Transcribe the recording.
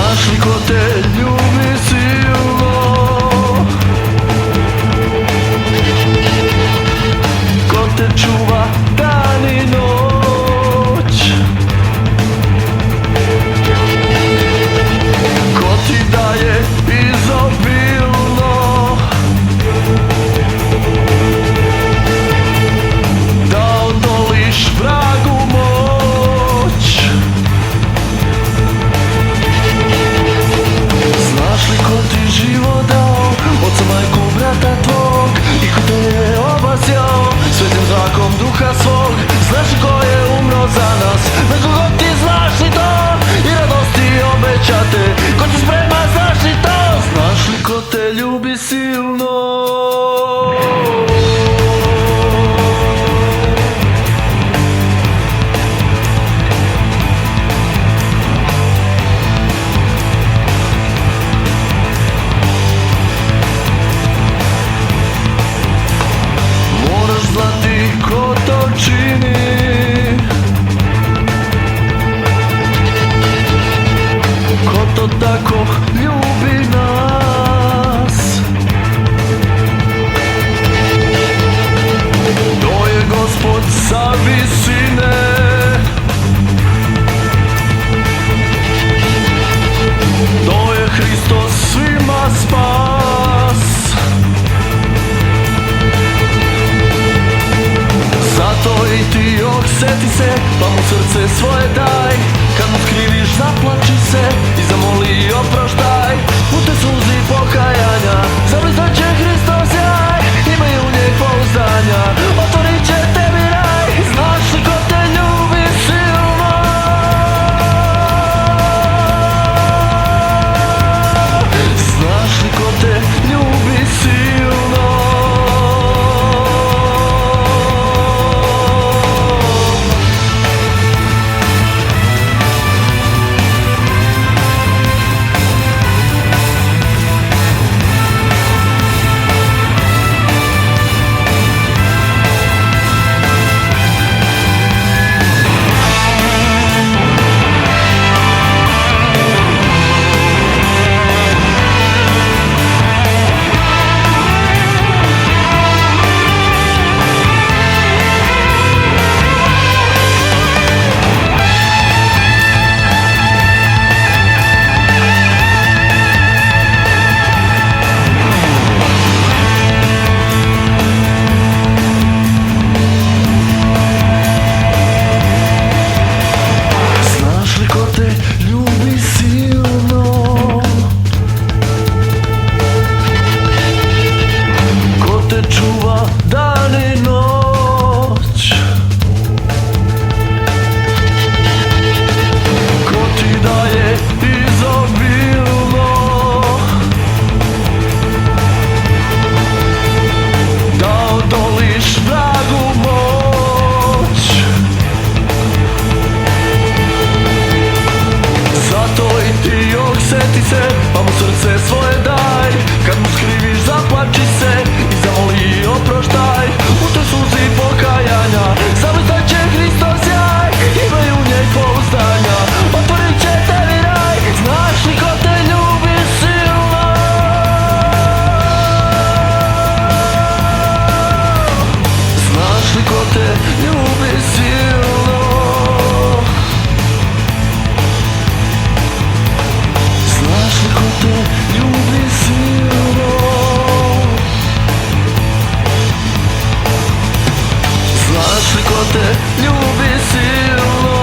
Znaš li ko te ljubi silno? Ko te čuva dan i noć? Ko ti daje izobilno? Da odoliš vragu moć? Znaš li ko ti život dao, oca, majku, brata tvog, i ko te je obasjao svetim zrakom duha svog? Znaš li ko je umro za nas, nego god ti znaš li to, i radosti obećate, ko ti sprema, znaš li to? Znaš li ko te ljubi silno? Moraš znati ko to čini, ko to tako ljubi nas. To je Gospod sa visine, to je Hristos svima spas. Zato i ti osjeti se, pa mu srce svoje daj. Kad mu skriviš, zaplači se i zamoli i oproštaj. Pute suzi pokajanja, zablizat će Hristos jaj. Imaju u njeg pouzdanja, otvorit će tebi raj. Znaš li ko te ljubi silno? Znaš li ko te ljubi silno? Pa mu srce svoje daj, kad mu skriviš, zaplači se i zamoli oproštaj. U toj suzi pokajanja, zablizat će Hristos jaj. Imaju u njeg pouzdanja, otvorit će tebi raj. Znaš li ko te ljubi silno? Znaš li ko te ljubi silno? Znaš li ko te ljubi silno? Znaš li ko te ljubi silno?